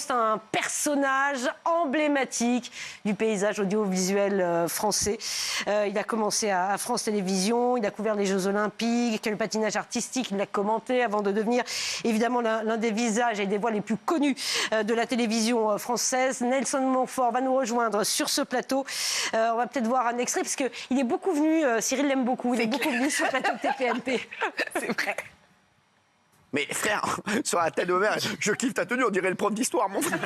c'est un personnage emblématique du paysage audiovisuel français. Il a commencé à France Télévisions, il a couvert les Jeux Olympiques, le patinage artistique, il l'a commenté avant de devenir évidemment l'un des visages et des voix les plus connus de la télévision française. Nelson Montfort va nous rejoindre sur ce plateau. On va peut-être voir un extrait parce qu'il est beaucoup venu, Cyril l'aime beaucoup, il est beaucoup venu sur le plateau de TPMP. C'est vrai. Mais frère, sur la tête de ma mère, je kiffe ta tenue, on dirait le prof d'histoire, mon frère.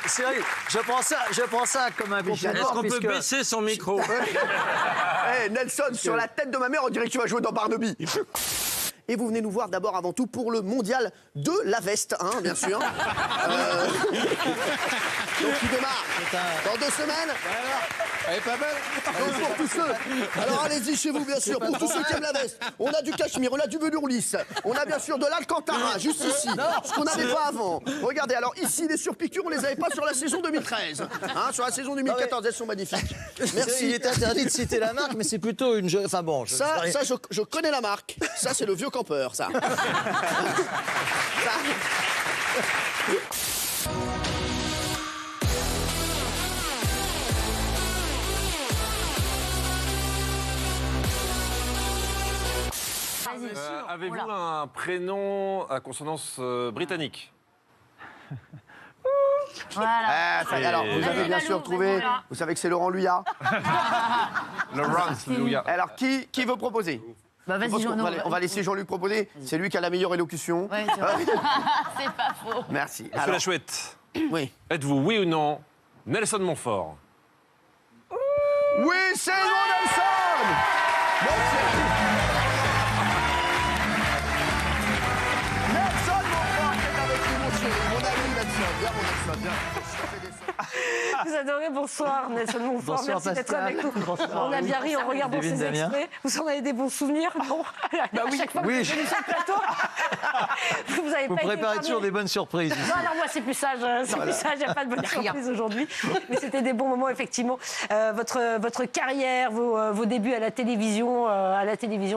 Cyril, je prends ça comme un compliment. Est-ce qu'on peut baisser son micro? Hey, Nelson, sur la tête de ma mère, on dirait que tu vas jouer dans Barnaby. Et vous venez nous voir d'abord avant tout pour le mondial de la veste, hein, bien sûr. Donc il démarre dans 2 semaines. Elle est pas belle. Donc pour tous ceux, alors allez-y chez vous bien sûr, pour tous ceux qui aiment la veste, on a du cachemire, on a du velours lisse, on a bien sûr de l'alcantara, juste ici, ce qu'on n'avait pas avant. Regardez, alors ici les surpiqûres, on les avait pas sur la saison 2013, hein, sur la saison 2014, elles sont magnifiques. Merci. Il est interdit de citer la marque, mais c'est plutôt une... Enfin bon... Je connais la marque, ça c'est le vieux campeur, ça. Avez-vous un prénom à consonance britannique? Voilà. Alors, vous avez bien sûr trouvé, vous savez que c'est Laurent Luyat. Laurence Luyat. Alors, qui veut proposer? Bah vas-y, on va laisser Jean-Luc proposer. C'est lui qui a la meilleure élocution. Ouais, c'est vrai. C'est pas faux. Merci. Monsieur la Chouette, Oui. êtes-vous oui ou non Nelson Montfort? Oui, c'est Nelson. Nelson Montfort qui est avec nous, mon chéri. Mon ami Nelson. Viens, mon Nelson, viens. Vous adorez, bonsoir Nelson Montfort, Bonsoir, merci d'être Pascal. avec nous. Bonsoir. On a bien ri en regardant Devine, ces Damien. extraits. Vous en avez des bons souvenirs? Non. Bah oui. À chaque fois que vous venez sur le plateau, vous avez Vous pas été préparez toujours épargné. des bonnes surprises. Non, alors moi, c'est plus sage. C'est plus sage, il n'y a pas de bonne surprise aujourd'hui. Mais c'était des bons moments, effectivement. Votre carrière, vos débuts à la télévision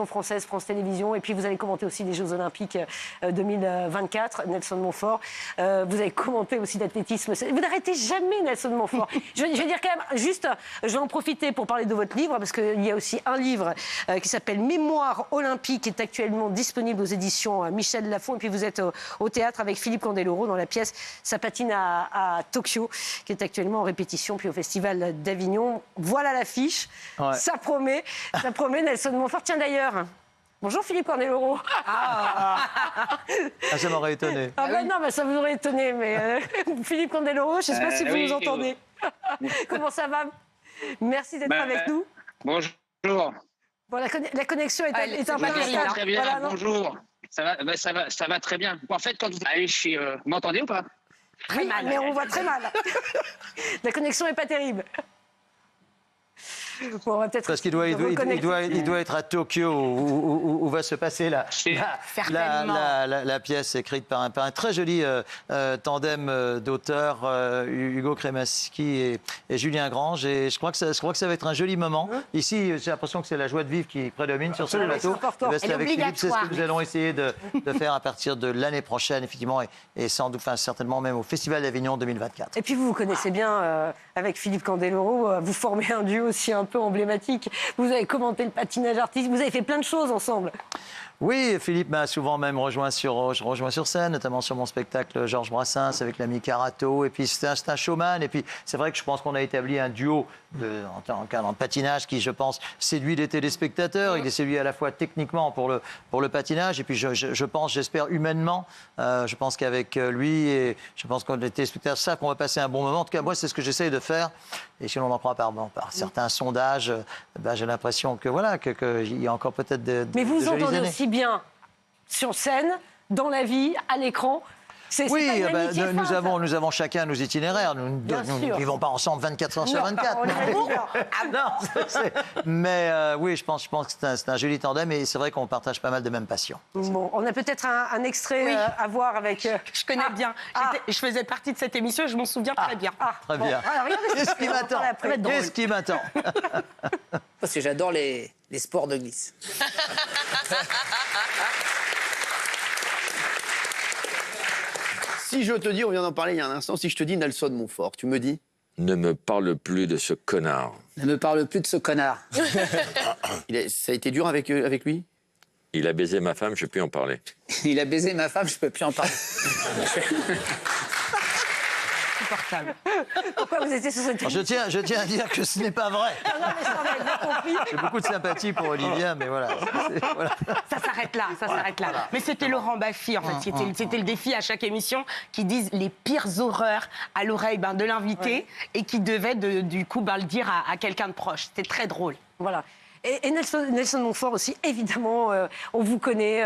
française, France Télévisions. Et puis, vous avez commenté aussi les Jeux Olympiques 2024, Nelson Montfort. Vous avez commenté aussi l'athlétisme. Vous n'arrêtez jamais, Nelson Montfort. Je vais dire quand même, juste, je vais en profiter pour parler de votre livre, parce qu'il y a aussi un livre qui s'appelle Mémoire olympique, qui est actuellement disponible aux éditions Michel Lafon. Et puis, vous êtes au théâtre avec Philippe Candeloro dans la pièce Ça patine à Tokyo, qui est actuellement en répétition, puis au Festival d'Avignon. Voilà l'affiche. Ouais. Ça promet, Nelson Montfort. Tiens d'ailleurs, bonjour Philippe Candeloro. Ça m'aurait étonné. Ah ben non, ça vous aurait étonné, mais Philippe Candeloro, je ne sais pas si vous nous entendez. Comment ça va? Merci d'être avec nous. Bonjour. Bon, la connexion est un peu Très bien, voilà, non bonjour. Ça va très bien. En fait, quand vous allez chez... Vous m'entendez ou pas? Oui, mais on voit très mal. La connexion n'est pas terrible. Bon, on va peut-être Parce qu'il doit être à Tokyo où va se passer la pièce écrite par un très joli tandem d'auteurs, Hugo Crémaschi et Julien Grange. Et je crois que ça va être un joli moment. Ici, j'ai l'impression que c'est la joie de vivre qui prédomine sur ce plateau. C'est avec Philippe, c'est ce que nous allons essayer de faire à partir de l'année prochaine, effectivement, et sans doute, certainement même au Festival d'Avignon 2024. Et puis vous connaissez bien, avec Philippe Candeloro, vous formez un duo aussi un peu emblématique. Vous avez commenté le patinage artistique, vous avez fait plein de choses ensemble. Oui, Philippe m'a souvent même rejoint sur scène, notamment sur mon spectacle Georges Brassens avec l'ami Carato. Et puis c'est un showman. Et puis c'est vrai que je pense qu'on a établi un duo en patinage qui, je pense, séduit les téléspectateurs. Il est séduit à la fois techniquement pour le patinage et puis j'espère humainement. Je pense qu'avec lui et je pense que les téléspectateurs savent qu'on va passer un bon moment. En tout cas, moi, c'est ce que j'essaye de faire. Et si l'on en croit par certains sondages, j'ai l'impression que voilà, qu'il y a encore peut-être Mais vous de jolies entendez années. aussi bien sur scène, dans la vie, à l'écran. Oui, nous avons chacun nos itinéraires. Nous ne vivons pas ensemble 24 heures sur 24. Mais oui, je pense que c'est un joli tandem et c'est vrai qu'on partage pas mal de mêmes passions. Bon, on a peut-être un extrait à voir avec... Je connais bien. Je faisais partie de cette émission et je m'en souviens très bien. Très bien. Qu'est-ce qui m'attend? Qu'est-ce qui m'attend? Parce que j'adore les sports de glisse. Si je te dis, on vient d'en parler il y a un instant, si je te dis Nelson Montfort, tu me dis? Ne me parle plus de ce connard. Ne me parle plus de ce connard. Ça a été dur avec lui? Il a baisé ma femme, je ne peux plus en parler. Il a baisé ma femme, je peux plus en parler. Insupportable. Pourquoi vous étiez sur cette Alors, je tiens à dire que ce n'est pas vrai. Non, mais ça, on a bien compris. J'ai beaucoup de sympathie pour Olivia, mais voilà. Voilà. Ça s'arrête là, ça s'arrête là. Mais c'était Laurent Baffy, en fait. C'était le défi à chaque émission qui disent les pires horreurs à l'oreille de l'invité et qui devait, du coup, le dire à quelqu'un de proche. C'était très drôle. Voilà. Et Nelson Montfort aussi, évidemment, on vous connaît.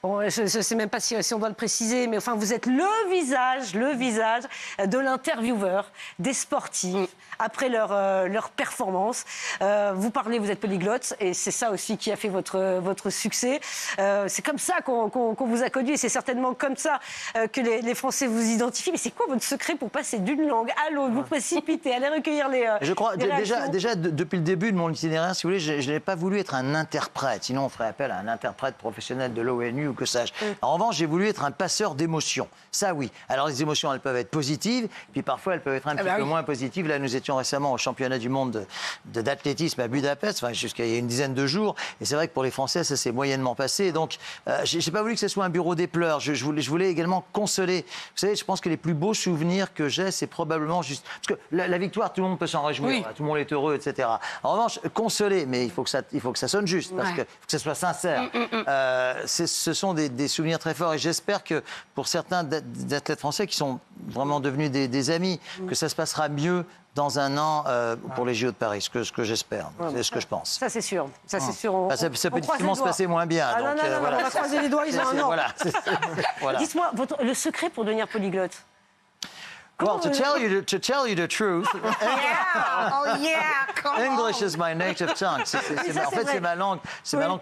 Bon, je ne sais même pas si on doit le préciser, mais enfin, vous êtes le visage de l'intervieweur, des sportifs, après leur performance. Vous parlez, vous êtes polyglotte, et c'est ça aussi qui a fait votre succès. C'est comme ça qu'on vous a connu, et c'est certainement comme ça que les Français vous identifient. Mais c'est quoi votre secret pour passer d'une langue à l'autre, vous précipiter, aller recueillir les Je crois, les réactions? déjà, depuis le début de mon itinéraire, si vous voulez, je n'ai pas voulu être un interprète. Sinon, on ferait appel à un interprète professionnel de l'ONU ou que sais-je. En revanche, j'ai voulu être un passeur d'émotions. Ça, oui. Alors, les émotions, elles peuvent être positives, puis parfois, elles peuvent être un petit peu moins positives. Là, nous étions récemment au championnat du monde d'athlétisme à Budapest, enfin, jusqu'à il y a une dizaine de jours. Et c'est vrai que pour les Français, ça s'est moyennement passé. Donc, j'ai pas voulu que ce soit un bureau des pleurs. Je voulais également consoler. Vous savez, je pense que les plus beaux souvenirs que j'ai, c'est probablement juste... Parce que la victoire, tout le monde peut s'en réjouir. Tout le monde est heureux, etc. En revanche, consoler, mais il faut que ça sonne juste, parce qu'il faut que ça soit sincère. Ce sont des souvenirs très forts, et j'espère que pour certains athlètes français qui sont vraiment devenus des amis, que ça se passera mieux dans un an pour les JO de Paris, ce que j'espère, c'est ce que je pense. Ça, c'est sûr. Ça, c'est sûr. Ça peut difficilement se passer moins bien. Ah, donc, non, voilà. on va croiser les doigts, ils ont un an. Voilà. Voilà. Dites-moi, le secret pour devenir polyglotte? Well, to tell you the truth, English is my native tongue. En fait, c'est ma langue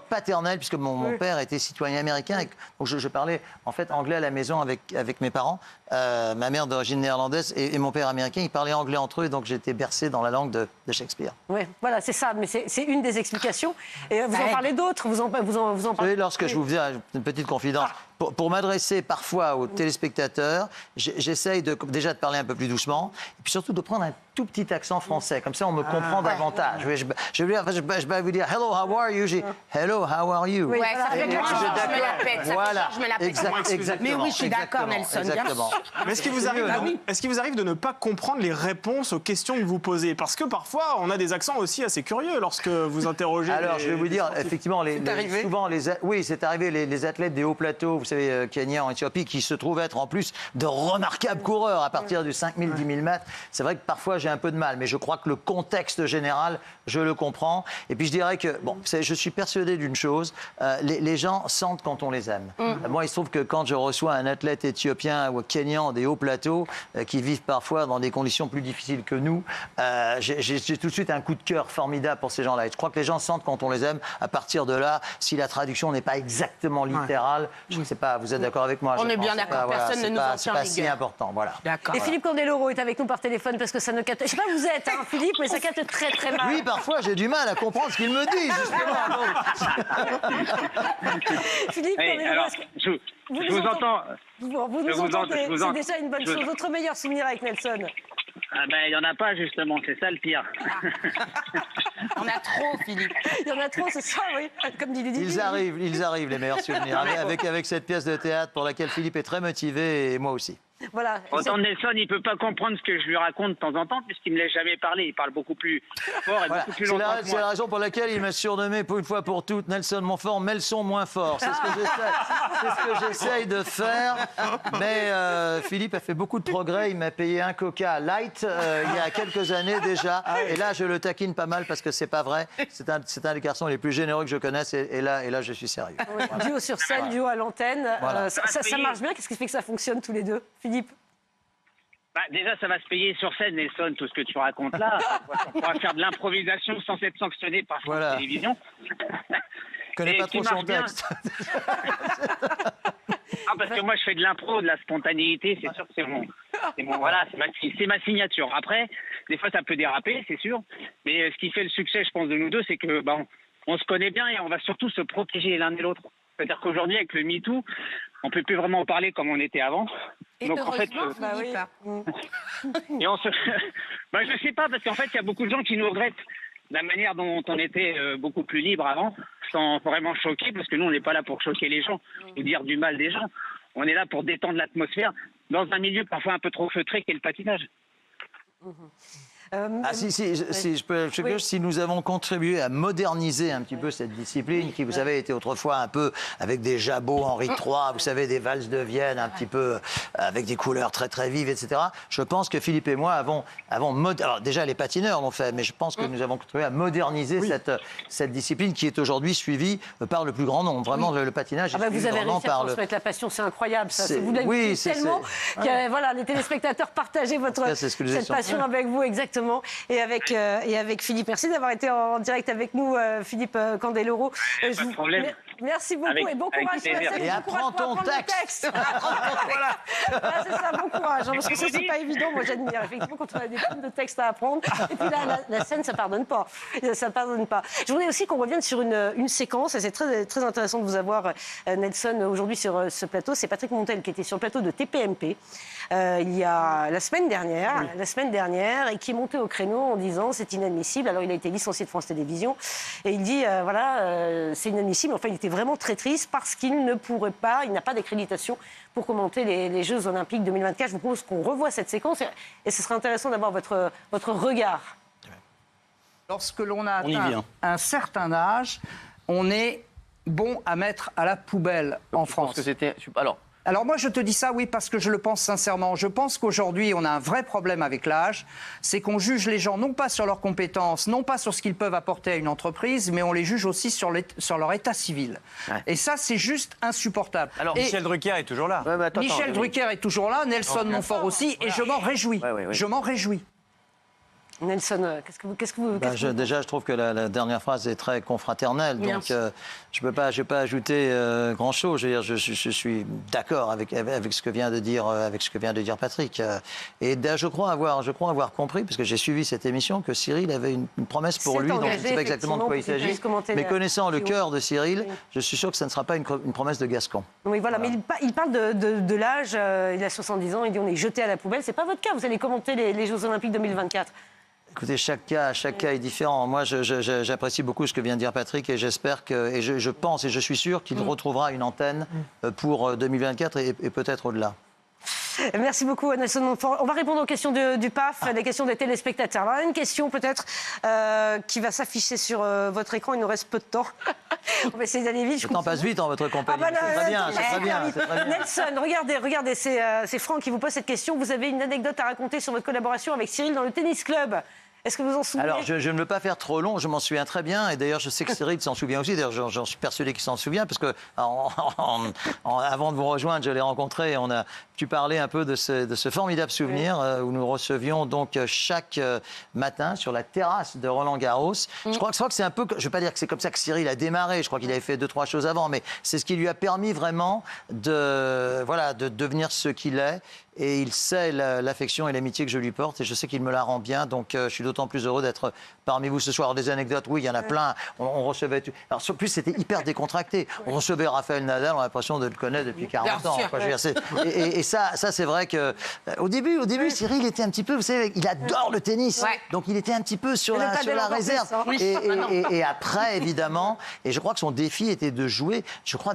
paternelle, puisque mon père était citoyen américain. Donc je parlais en fait anglais à la maison avec mes parents. Ma mère d'origine néerlandaise et mon père américain, ils parlaient anglais entre eux, donc j'étais bercé dans la langue de Shakespeare. Oui, voilà, c'est ça, mais c'est une des explications. Et vous en parlez d'autres, vous en parlez. Oui, lorsque je vous faisais une petite confidence, pour m'adresser parfois aux téléspectateurs, j'essaye déjà de parler un peu plus doucement, et puis surtout de prendre un tout petit accent français, comme ça on me comprend davantage. Je vais vous dire hello, how are you? J'ai hello, how are you? Oui, ça fait que je me la pète. Voilà, je me la pète. exactement. Mais oui, je suis d'accord, Nelson, bien sûr. Mais est-ce qu'il vous arrive de ne pas comprendre les réponses aux questions que vous posez? Parce que parfois, on a des accents aussi assez curieux lorsque vous interrogez. Alors, je vais vous dire, effectivement, souvent, oui, c'est arrivé, les athlètes des hauts plateaux, vous savez, Kenya, en Éthiopie, qui se trouvent être en plus de remarquables coureurs à partir du 5 000, 10 000 mètres. C'est vrai que parfois, j'ai un peu de mal, mais je crois que le contexte général, je le comprends. Et puis, je dirais que, bon, vous savez, je suis persuadé d'une chose, les gens sentent quand on les aime. Moi, il se trouve que quand je reçois un athlète éthiopien ou kenyan des hauts plateaux, qui vivent parfois dans des conditions plus difficiles que nous, j'ai tout de suite un coup de cœur formidable pour ces gens-là. Et je crois que les gens sentent quand on les aime. À partir de là, si la traduction n'est pas exactement littérale, je ne sais pas, vous êtes d'accord avec moi? On est bien d'accord, personne ne nous en tient rigueur. C'est pas si important, voilà. Et Philippe Candeloro est avec nous par téléphone parce que ça ne capte... Je sais pas où vous êtes, hein, Philippe, mais ça capte très très mal. Oui, parfois j'ai du mal à comprendre ce qu'il me dit, justement. Philippe Candeloro, alors, je vous entends. Vous nous entendez, c'est déjà une bonne chose. Votre meilleur souvenir avec Nelson? Ah ben, il n'y en a pas, justement, c'est ça le pire. On a trop, Philippe. Il y en a trop, c'est ça, oui. Comme dit Ludivine. Ils arrivent, les meilleurs souvenirs, avec cette pièce de théâtre pour laquelle Philippe est très motivé, et moi aussi. Voilà. Autant Nelson, il ne peut pas comprendre ce que je lui raconte de temps en temps, puisqu'il ne me l'a jamais parlé. Il parle beaucoup plus fort et beaucoup plus longtemps que moi. C'est la raison pour laquelle il m'a surnommé pour une fois pour toutes Nelson Montfort, mais le son moins fort. C'est ce que j'essaye de faire. Mais Philippe a fait beaucoup de progrès. Il m'a payé un Coca Light il y a quelques années déjà. Et là, je le taquine pas mal parce que c'est pas vrai. C'est un des garçons les plus généreux que je connaisse. Et là, je suis sérieux. Oui, voilà. Duo sur scène, duo à l'antenne. Voilà. Ça marche bien. Qu'est-ce qui fait que ça fonctionne tous les deux, Philippe? Bah, déjà, ça va se payer sur scène, Nelson, tout ce que tu racontes là. On pourra faire de l'improvisation sans être sanctionné par la télévision. Je connais pas trop son texte. Parce que moi, je fais de l'impro, de la spontanéité, c'est sûr que voilà, c'est ma signature. Après, des fois, ça peut déraper, c'est sûr. Mais ce qui fait le succès, je pense, de nous deux, c'est que, on se connaît bien et on va surtout se protéger l'un et l'autre. C'est-à-dire qu'aujourd'hui, avec le MeToo, on peut plus vraiment parler comme on était avant. Et donc en fait, et on se, je sais pas parce qu'en fait, il y a beaucoup de gens qui nous regrettent la manière dont on était beaucoup plus libre avant, sans vraiment choquer, parce que nous, on n'est pas là pour choquer les gens ou dire du mal des gens. On est là pour détendre l'atmosphère dans un milieu parfois un peu trop feutré qu'est le patinage. Si nous avons contribué à moderniser un petit peu cette discipline qui, vous savez, était autrefois un peu avec des jabots Henri III, vous savez, des valses de Vienne un petit peu avec des couleurs très très vives, etc. Je pense que Philippe et moi avons alors déjà les patineurs l'ont fait, mais je pense que nous avons contribué à moderniser cette discipline qui est aujourd'hui suivie par le plus grand nombre. Vraiment, le patinage est suivi vous avez vraiment réussi à transmettre la passion, c'est incroyable ça. Vous l'avez fait tellement que voilà, les téléspectateurs partageaient cette passion avec vous, exactement. Et avec Philippe. Merci d'avoir été en direct avec nous, Philippe Candeloro. Pas de problème. Merci beaucoup et bon courage sur la scène. Et apprends ton texte. Voilà, c'est ça, bon courage. Parce que ça, c'est pas évident, moi j'admire. Effectivement, quand on a des tonnes de textes à apprendre. Et puis là, la scène, ça pardonne pas. Ça pardonne pas. Je voudrais aussi qu'on revienne sur une séquence, et c'est très, très intéressant de vous avoir, Nelson, aujourd'hui sur ce plateau. C'est Patrick Montel qui était sur le plateau de TPMP. Il y a la semaine dernière, et qui est monté au créneau en disant c'est inadmissible. Alors il a été licencié de France Télévisions et il dit c'est inadmissible. Enfin, il était vraiment très triste parce qu'il ne pourrait pas, il n'a pas d'accréditation pour commenter les Jeux Olympiques 2024. Je vous propose qu'on revoie cette séquence et ce serait intéressant d'avoir votre regard. Lorsque l'on a atteint un certain âge, on est bon à mettre à la poubelle en France. Alors moi je te dis ça, oui, parce que je le pense sincèrement. Je pense qu'aujourd'hui on a un vrai problème avec l'âge, c'est qu'on juge les gens non pas sur leurs compétences, non pas sur ce qu'ils peuvent apporter à une entreprise, mais on les juge aussi sur leur état civil. Ouais. Et ça c'est juste insupportable. Alors Michel Drucker est toujours là. Michel Drucker est toujours là, Nelson Montfort aussi, et je m'en réjouis. Je m'en réjouis. Nelson, qu'est-ce que vous... Déjà, je trouve que la dernière phrase est très confraternelle, donc je ne peux pas ajouter grand-chose. Je suis d'accord avec ce que vient de dire Patrick. Et je crois avoir compris, parce que j'ai suivi cette émission, que Cyril avait une promesse pour lui, donc je ne sais pas exactement de quoi il s'agit. Mais connaissant le cœur de Cyril, je suis sûr que ce ne sera pas une promesse de Gascon. Oui, voilà, mais il parle de l'âge, il a 70 ans, il dit on est jeté à la poubelle. C'est pas votre cas, vous allez commenter les Jeux Olympiques 2024. Écoutez, chaque cas est différent. Moi, j'apprécie beaucoup ce que vient de dire Patrick et j'espère que, et je pense et je suis sûr qu'il retrouvera une antenne pour 2024 et peut-être au-delà. Merci beaucoup, Nelson Montfort. On va répondre aux questions du PAF, des questions des téléspectateurs. Alors, une question peut-être qui va s'afficher sur votre écran. Il nous reste peu de temps. On va essayer d'aller vite. Le temps passe vite en votre compagnie. C'est très bien. Nelson, regardez, c'est Franck qui vous pose cette question. Vous avez une anecdote à raconter sur votre collaboration avec Cyril dans le tennis club. Est-ce que vous en souvenez? Alors, je ne veux pas faire trop long, je m'en souviens très bien. Et d'ailleurs, je sais que Cyril s'en souvient aussi. D'ailleurs, j'en suis persuadé qu'il s'en souvient, parce que avant de vous rejoindre, je l'ai rencontré et tu parlais un peu de ce formidable souvenir où nous recevions donc chaque matin sur la terrasse de Roland-Garros. Je crois que c'est un peu... Je ne veux pas dire que c'est comme ça que Cyril a démarré. Je crois qu'il avait fait 2-3 choses avant, mais c'est ce qui lui a permis vraiment de devenir ce qu'il est. Et il sait l'affection et l'amitié que je lui porte et je sais qu'il me la rend bien, donc je suis d'autant plus heureux d'être parmi vous ce soir. Alors, des anecdotes, oui, il y en a plein. On recevait... Alors, en plus, c'était hyper décontracté. On recevait Raphaël Nadal, on a l'impression de le connaître depuis 40 ans. Et ça, c'est vrai que au début, Cyril était un petit peu, vous savez, il adore le tennis, donc il était un petit peu sur la réserve. Et après, évidemment, et je crois que son défi était de jouer,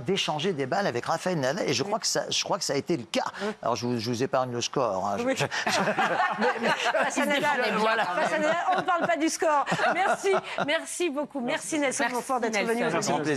d'échanger des balles avec Raphaël Nadal, et je crois que ça a été le cas. Alors, je vous épargne le score. Hein. Face à Nadal, on ne parle pas du score. Merci beaucoup. Merci Nelson Montfort d'être venu aujourd'hui.